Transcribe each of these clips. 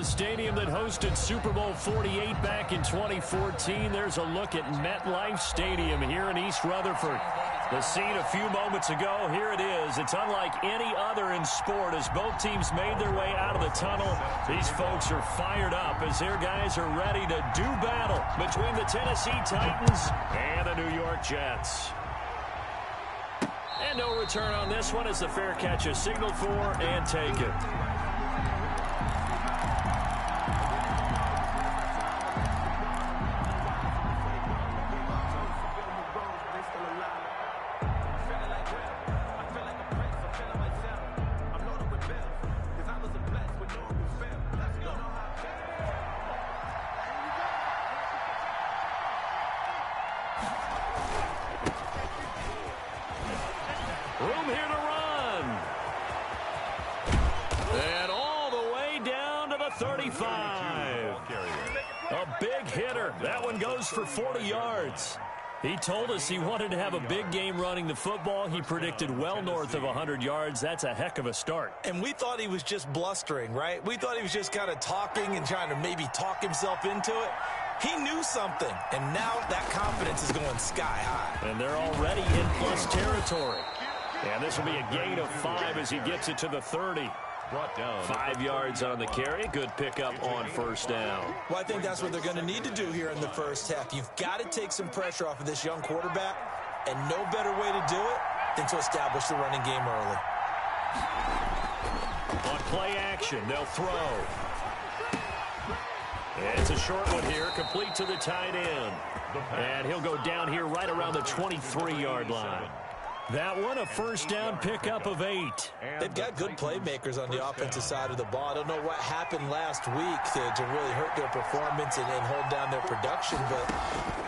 the stadium that hosted Super Bowl 48 back in 2014. There's a look at MetLife Stadium here in East Rutherford. The scene a few moments ago, here it is. It's unlike any other in sport as both teams made their way out of the tunnel. These folks are fired up as their guys are ready to do battle between the Tennessee Titans and the New York Jets. And no return on this one as the fair catch is signaled for and taken. Room here to run. And all the way down to the 35. A big hitter. That one goes for 40 yards. He told us he wanted to have a big game running the football. He predicted well north of 100 yards. That's a heck of a start. And we thought he was just blustering, right? We thought he was just kind of talking and trying to maybe talk himself into it. He knew something, and now that confidence is going sky high. And they're already in plus territory. And this will be a gain of 5 as he gets it to the 30. 5 yards on the carry. Good pickup on first down. Well, I think that's what they're going to need to do here in the first half. You've got to take some pressure off of this young quarterback, and no better way to do it than to establish the running game early. On play action, they'll throw. It's a short one here, complete to the tight end. And he'll go down here right around the 23-yard line. That one, a first down pickup of 8. They've got good playmakers on the offensive side of the ball. I don't know what happened last week to really hurt their performance and hold down their production, but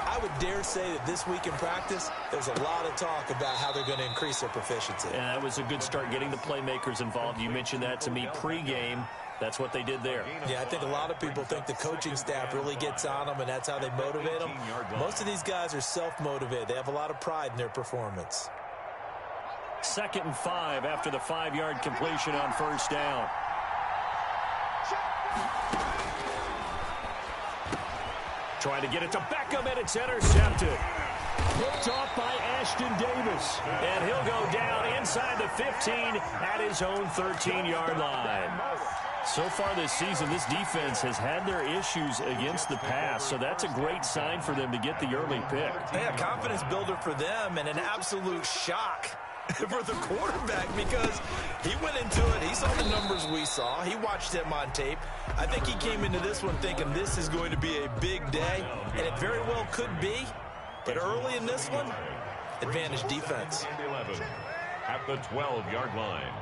I would dare say that this week in practice, there's a lot of talk about how they're going to increase their proficiency. And that was a good start getting the playmakers involved. You mentioned that to me pregame. That's what they did there. Yeah, I think a lot of people think the coaching staff really gets on them, and that's how they motivate them. Most of these guys are self-motivated. They have a lot of pride in their performance. 2nd and 5 after the 5-yard completion on first down. Trying to get it to Beckham, and it's intercepted. Picked off by Ashton Davis. And he'll go down inside the 15 at his own 13-yard line. So far this season, this defense has had their issues against the pass, so that's a great sign for them to get the early pick. Yeah, confidence builder for them and an absolute shock for the quarterback because he went into it. He saw the numbers we saw. He watched them on tape. I think he came into this one thinking this is going to be a big day, and it very well could be. But early in this one, advantage defense. At the 12-yard line.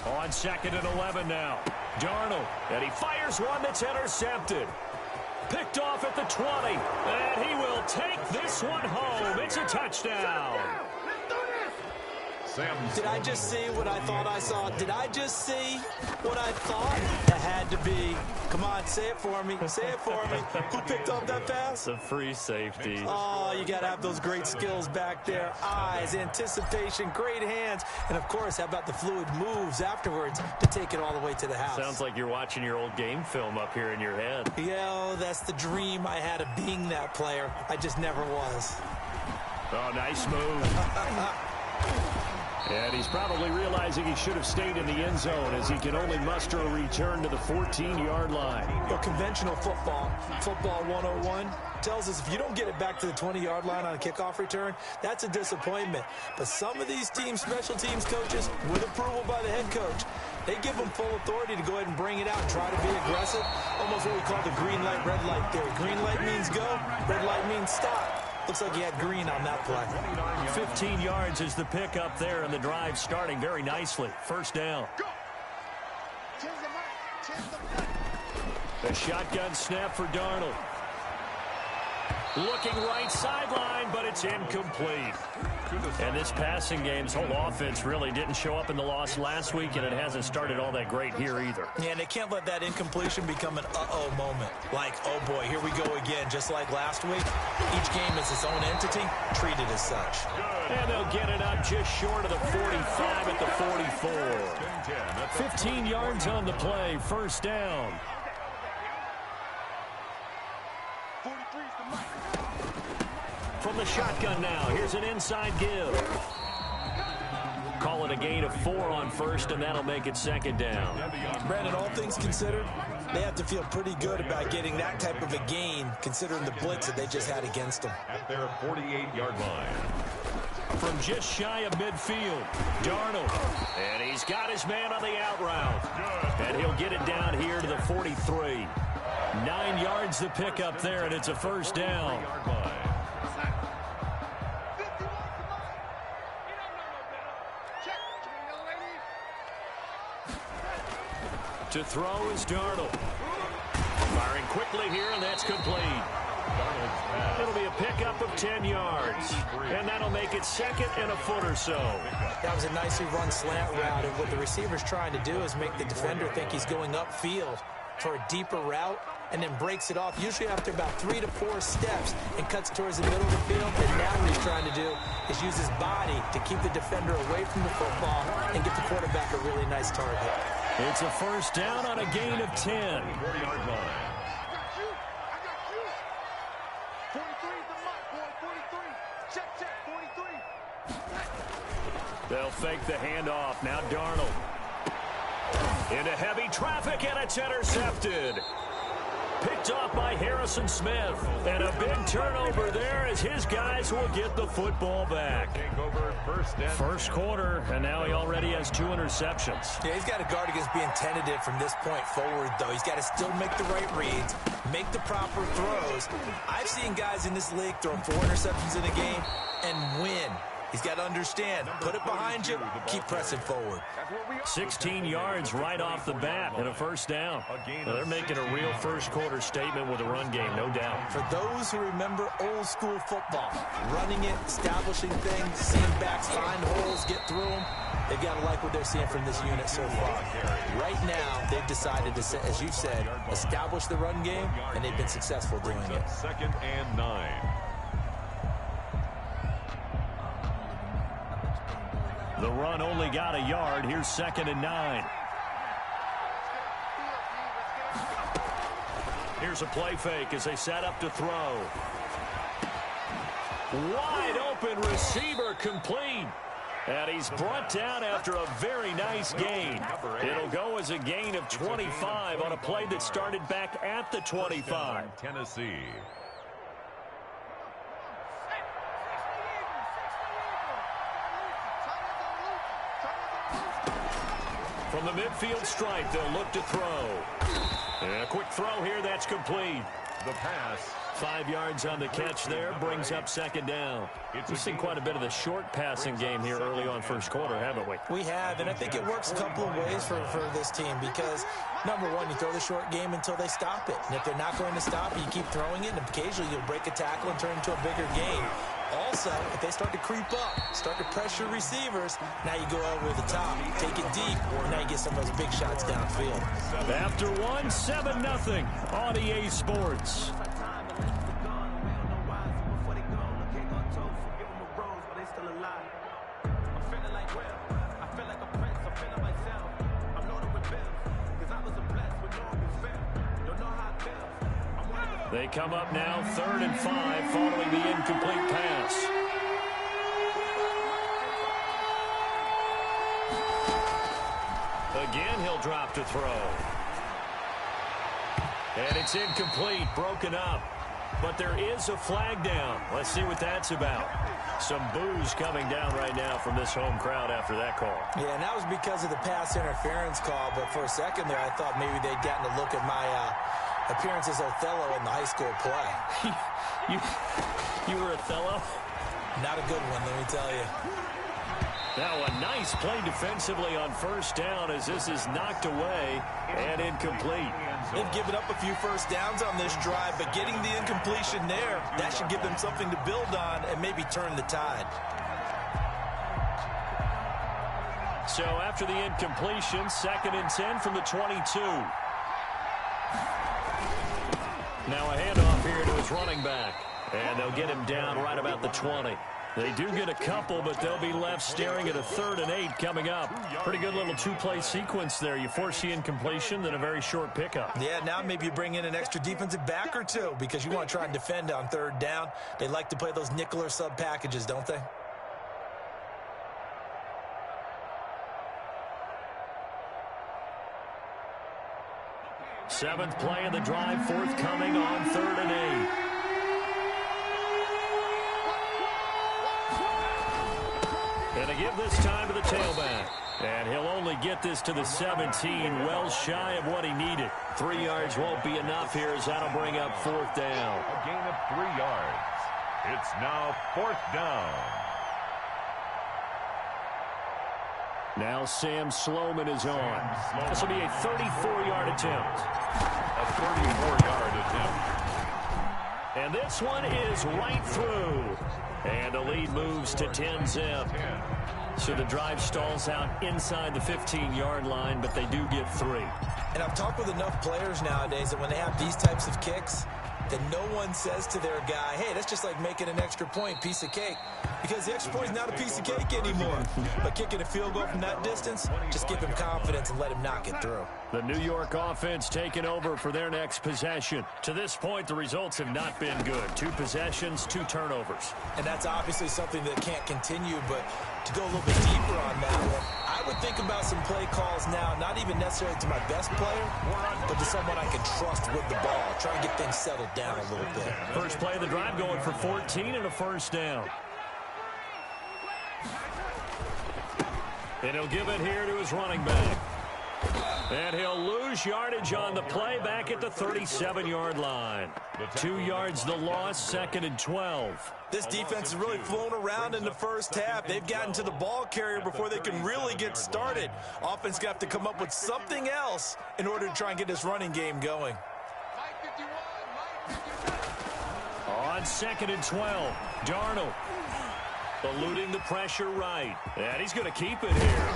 On 2nd and 11 now. Darnold, and he fires one that's intercepted. Picked off at the 20, and he will take this one home. It's a touchdown. Did I just see what I thought I saw? Did I just see what I thought? It had to be. Come on, say it for me. Say it for me. Who picked off that pass? The free safety. Oh, you got to have those great skills back there. Eyes, anticipation, great hands. And, of course, how about the fluid moves afterwards to take it all the way to the house? Sounds like you're watching your old game film up here in your head. Yeah, oh, that's the dream I had of being that player. I just never was. Oh, nice move. And he's probably realizing he should have stayed in the end zone as he can only muster a return to the 14-yard line. Well, conventional football 101, tells us if you don't get it back to the 20-yard line on a kickoff return, that's a disappointment. But some of these teams, special teams coaches, with approval by the head coach, they give them full authority to go ahead and bring it out and try to be aggressive. Almost what we call the green light, red light theory. Green light means go, red light means stop. Looks like he had green on that play. 15 yards is the pick up there, and the drive starting very nicely. First down. A shotgun snap for Darnold. Looking right sideline, but it's incomplete. And this passing game's whole offense really didn't show up in the loss last week, and it hasn't started all that great here either. Yeah, and they can't let that incompletion become an uh-oh moment. Like, oh boy, here we go again, just like last week. Each game is its own entity, treated as such. And they'll get it up just short of the 45 at the 44. 15 yards on the play, first down. From the shotgun now, here's an inside give. Call it a gain of 4 on first, and that'll make it second down. Brandon, all things considered, they have to feel pretty good about getting that type of a gain, considering the blitz that they just had against them. At their 48-yard line. From just shy of midfield, Darnold. And he's got his man on the out route. And he'll get it down here to the 43. 9 yards to pick up there, and it's a first down. To throw is Darnold. Firing quickly here, and that's complete. It'll be a pickup of 10 yards. And that'll make it second and a foot or so. That was a nicely run slant route, and what the receiver's trying to do is make the defender think he's going upfield for a deeper route, and then breaks it off, usually after about 3 to 4 steps, and cuts towards the middle of the field. And now what he's trying to do is use his body to keep the defender away from the football and get the quarterback a really nice target. It's a first down on a gain of 10. 40-yard line. They'll fake the handoff. Now Darnold. Into heavy traffic, and it's intercepted. Picked off by Harrison Smith. And a big turnover there as his guys will get the football back. First quarter, and now he already has 2 interceptions. Yeah, he's got to guard against being tentative from this point forward, though. He's got to still make the right reads, make the proper throws. I've seen guys in this league throw 4 interceptions in a game and win. He's got to understand, put it behind you, keep pressing forward. 16 yards right off the bat and a first down. Well, they're making a real first quarter statement with a run game, no doubt. For those who remember old school football, running it, establishing things, seeing backs find holes, get through them, they've got to like what they're seeing from this unit so far. Right now, they've decided to, as you said, establish the run game, and they've been successful doing it. 2nd and 9. The run only got a yard. Here's 2nd and 9. Here's a play fake as they set up to throw. Wide open receiver complete. And he's brought down after a very nice gain. It'll go as a gain of 25 on a play that started back at the 25. Tennessee. From the midfield stripe, they'll look to throw. And a quick throw here, that's complete. The pass. 5 yards on the catch there, brings up 2nd down. We've seen quite a bit of the short passing game here early on first quarter, haven't we? We have, and I think it works a couple of ways for this team because, number one, you throw the short game until they stop it. And if they're not going to stop it, you keep throwing it, and occasionally you'll break a tackle and turn it into a bigger game. Also, if they start to creep up, start to pressure receivers, now you go over the top, take it deep, and now you get some of those big shots downfield. After 1, 7-0 on EA Sports. They come up now 3rd and 5 following the incomplete pass. Again, he'll drop to throw. And it's incomplete, broken up. But there is a flag down. Let's see what that's about. Some boos coming down right now from this home crowd after that call. Yeah, and that was because of the pass interference call. But for a second there, I thought maybe they'd gotten a look at my appearance as Othello in the high school play. You were Othello? Not a good one, let me tell you. Now a nice play defensively on first down as this is knocked away and incomplete. They've given up a few first downs on this drive, but getting the incompletion there, that should give them something to build on and maybe turn the tide. So after the incompletion, 2nd and 10 from the 22. Now a handoff here to his running back. And they'll get him down right about the 20. They do get a couple, but they'll be left staring at a 3rd and 8 coming up. Pretty good little two-play sequence there. You force the incompletion, then a very short pickup. Yeah, now maybe you bring in an extra defensive back or two because you want to try and defend on 3rd down. They like to play those nickel or sub packages, don't they? Seventh play of the drive, forthcoming on 3rd and 8. And they give this time to the tailback. And he'll only get this to the 17, well shy of what he needed. 3 yards won't be enough here as that'll bring up 4th down. A gain of 3 yards. It's now 4th down. Now Sam Sloman is on. This will be a 34-yard attempt. A 34-yard attempt. And this one is right through. And the lead moves to 10-zip. So the drive stalls out inside the 15-yard line, but they do get 3. And I've talked with enough players nowadays that when they have these types of kicks, that no one says to their guy, hey, that's just like making an extra point, piece of cake. Because the extra point is not a piece of cake anymore. But kicking a field goal from that distance, just give him confidence and let him knock it through. The New York offense taking over for their next possession. To this point, the results have not been good. 2 possessions, 2 turnovers. And that's obviously something that can't continue, but to go a little bit deeper on that one, I would think about some play calls now, not even necessarily to my best player, but to someone I can trust with the ball. Try and get things settled down a little bit. First play of the drive going for 14 and a 1st down. And he'll give it here to his running back. And he'll lose yardage on the play back at the 37-yard line. 2 yards the loss, 2nd and 12. This defense has really flown around in the first half. They've gotten to the ball carrier before they can really get started. Offense got to come up with something else in order to try and get this running game going. On 2nd and 12, Darnold eluding the pressure right. And he's going to keep it here.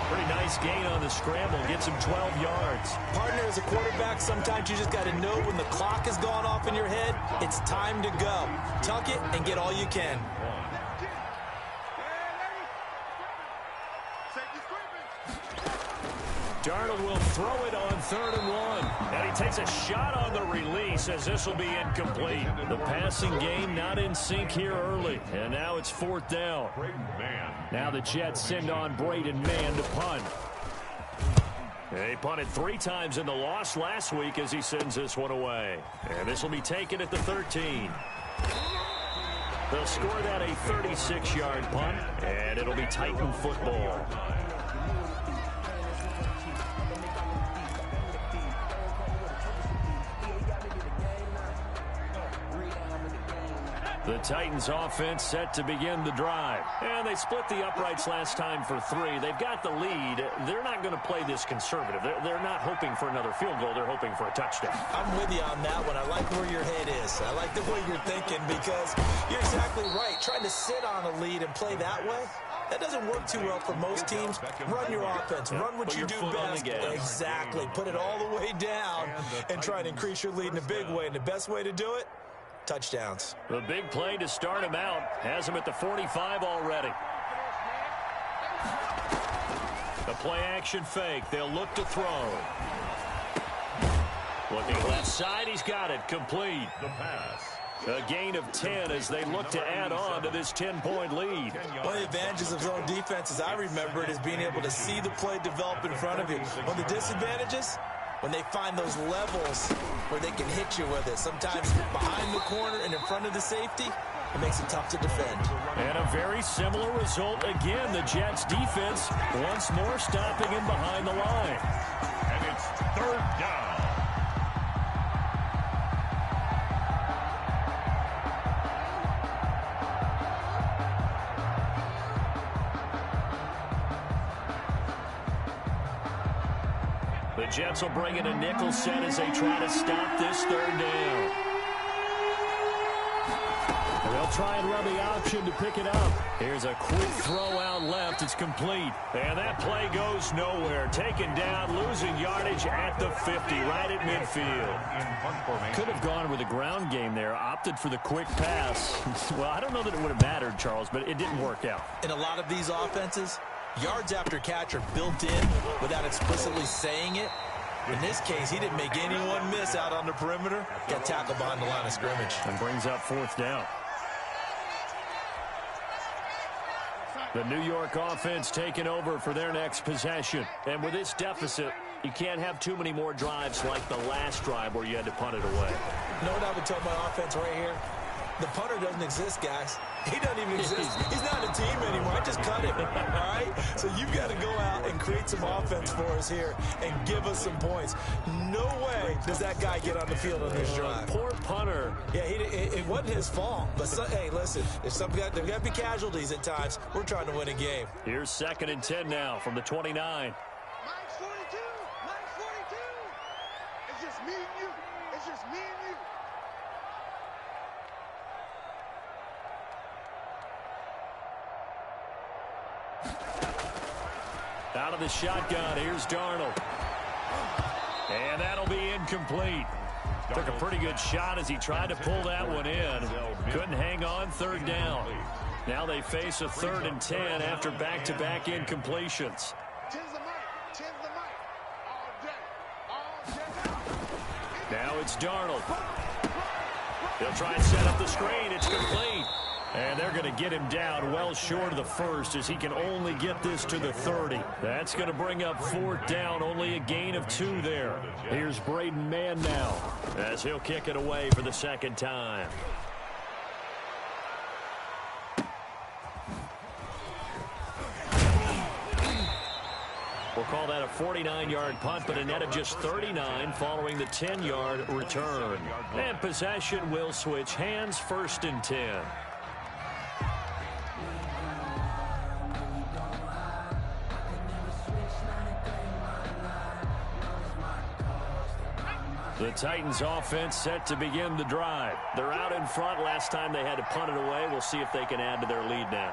Pretty nice gain on the scramble. Gets him 12 yards. Partner, as a quarterback, sometimes you just got to know when the clock has gone off in your head, it's time to go. Tuck it and get all you can. Darnold will throw it on 3rd and 1. And he takes a shot on the release as this will be incomplete. The passing game not in sync here early. And now it's 4th down. Now the Jets send on Braden Mann to punt. They punted 3 times in the loss last week as he sends this one away. And this will be taken at the 13. They'll score that a 36-yard punt. And it'll be Titan football. The Titans offense set to begin the drive. And they split the uprights last time for 3. They've got the lead. They're not going to play this conservative. They're not hoping for another field goal. They're hoping for a touchdown. I'm with you on that one. I like where your head is. I like the way you're thinking because you're exactly right. Trying to sit on a lead and play that way, that doesn't work too well for most teams. Run your offense. Run what you do best. Exactly. Put it all the way down and try and increase your lead in a big way. And the best way to do it, touchdowns. The big play to start him out has him at the 45 already. The play action fake. They'll look to throw. Looking left side. He's got it. Complete. The pass. A gain of 10 as they look to add on to this 10-point lead. One of the advantages of zone defense, as I remember it, is being able to see the play develop in front of you. One of the disadvantages, when they find those levels where they can hit you with it. Sometimes behind the corner and in front of the safety, it makes it tough to defend. And a very similar result again. The Jets defense once more stopping him behind the line. And it's 3rd down. The Jets will bring in a nickel set as they try to stop this 3rd down. They'll They'll try and run the option to pick it up. Here's a quick throw out left. It's complete. And that play goes nowhere. Taken down, losing yardage at the 50, right at midfield. Could have gone with a ground game there. Opted for the quick pass. Well, I don't know that it would have mattered, Charles, but it didn't work out. In a lot of these offenses, yards after catch are built in without explicitly saying it. In this case, he didn't make anyone miss out on the perimeter. Got tackled behind the line of scrimmage. And brings up fourth down. The New York offense taking over for their next possession. And with this deficit, you can't have too many more drives like the last drive where you had to punt it away. You know what I would tell my offense right here? The punter doesn't exist, guys. He doesn't even exist. He's not a team anymore. I just cut him, all right? So you've got to go out and create some offense for us here and give us some points. No way does that guy get on the field on this drive. Poor punter. Yeah, it wasn't his fault. But, hey, listen, if there's got to be casualties at times. We're trying to win a game. Here's 2nd and 10 now from the 29. Mine's 42. Mine's 42. It's just me and you. It's just me and you. Out of the shotgun, here's Darnold. And that'll be incomplete. Took a pretty good shot as he tried to pull that one in. Couldn't hang on, 3rd down. Now they face a 3rd and 10 after back-to-back incompletions. Now it's Darnold. They'll try and set up the screen. It's complete. And they're going to get him down well short of the first as he can only get this to the 30. That's going to bring up 4th down, only a gain of 2 there. Here's Braden Mann now as he'll kick it away for the 2nd time. We'll call that a 49-yard punt, but a net of just 39 following the 10-yard return. And possession will switch hands, 1st and 10. The Titans offense set to begin the drive. They're out in front. Last time they had to punt it away. We'll see if they can add to their lead now.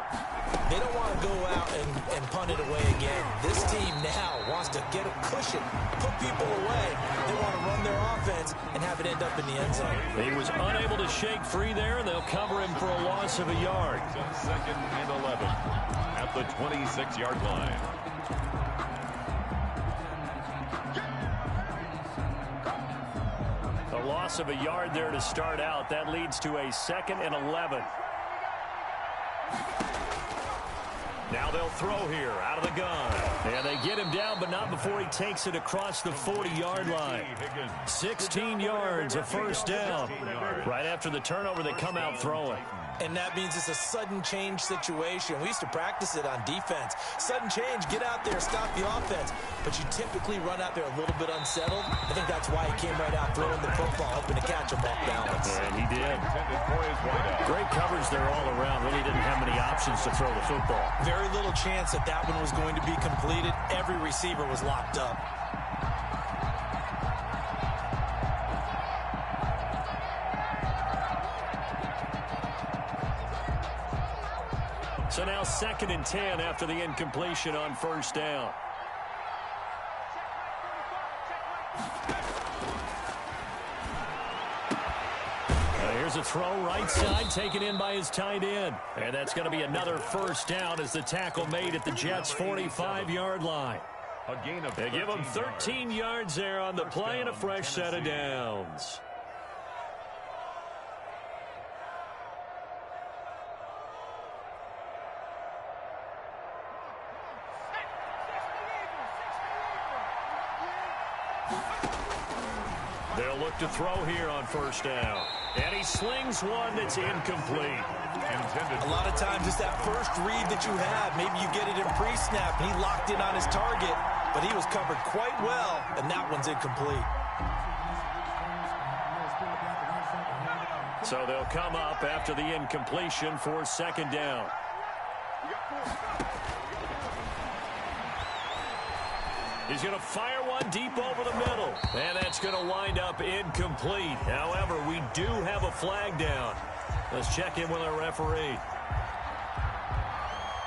They don't want to go out and punt it away again. This team now wants to get a cushion, put people away. They want to run their offense and have it end up in the end zone. He was unable to shake free there, and they'll cover him for a loss of a yard. 2nd and 11 at the 26-yard line. A loss of a yard there to start out. That leads to a 2nd and 11. Now they'll throw here out of the gun. And they get him down, but not before he takes it across the 40-yard line. 16 yards, a 1st down. Right after the turnover, they come out throwing. And that means it's a sudden change situation. We used to practice it on defense. Sudden change, get out there, stop the offense. But you typically run out there a little bit unsettled. I think that's why he came right out throwing the football, hoping to catch him off balance. And he did. Great coverage there all around. Really didn't have many options to throw the football. Very little chance that that one was going to be completed. Every receiver was locked up. So now 2nd and 10 after the incompletion on 1st down. Here's a throw right side taken in by his tight end. And that's going to be another 1st down as the tackle made at the Jets' 45-yard line. They give him 13 yards there on the play and a fresh set of downs. They'll look to throw here on 1st down. And he slings one that's incomplete. A lot of times it's that first read that you have. Maybe you get it in pre-snap, and he locked in on his target, but he was covered quite well, and that one's incomplete. So they'll come up after the incompletion for 2nd down. He's going to fire one deep over the middle. And that's going to wind up incomplete. However, we do have a flag down. Let's check in with our referee.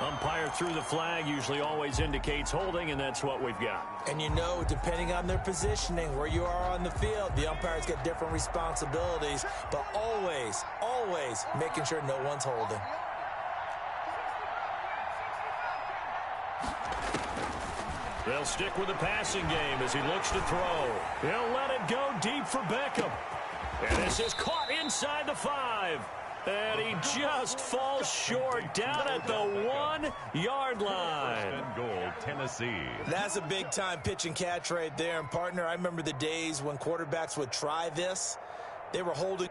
Umpire threw the flag, usually always indicates holding, and that's what we've got. And you know, depending on their positioning, where you are on the field, the umpires get different responsibilities, but always, always making sure no one's holding. They'll stick with the passing game as he looks to throw. He'll let it go deep for Beckham. And this is caught inside the 5. And he just falls short down at the 1-yard line. First and goal, Tennessee. That's a big-time pitch and catch right there. And, partner, I remember the days when quarterbacks would try this. They were holding.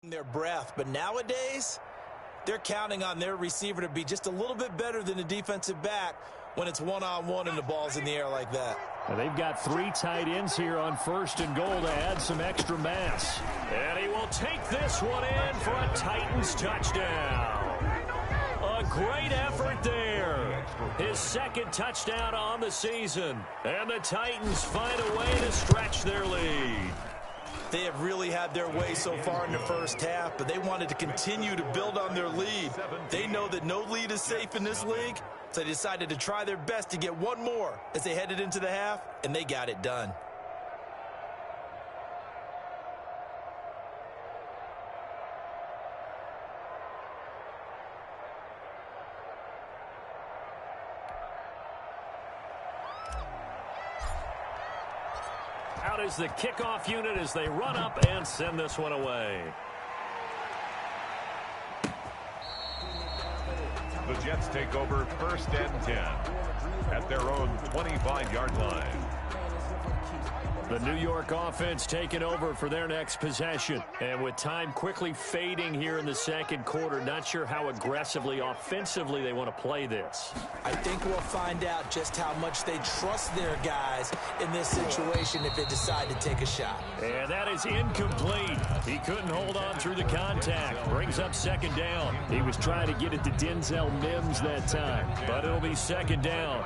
Their breath, but nowadays they're counting on their receiver to be just a little bit better than the defensive back when it's one-on-one and the ball's in the air like that. Well, they've got 3 tight ends here on first and goal to add some extra mass. And he will take this one in for a Titans touchdown. A great effort there. His second touchdown on the season. And the Titans find a way to stretch their lead. They have really had their way so far in the first half, but they wanted to continue to build on their lead. They know that no lead is safe in this league, so they decided to try their best to get one more as they headed into the half, and they got it done. Out is the kickoff unit as they run up and send this one away. The Jets take over first and 10 at their own 25-yard line. The New York offense taking over for their next possession. And with time quickly fading here in the second quarter, not sure how aggressively, offensively they want to play this. I think we'll find out just how much they trust their guys in this situation if they decide to take a shot. And that is incomplete. He couldn't hold on through the contact. Brings up second down. He was trying to get it to Denzel Mims that time, but it'll be second down.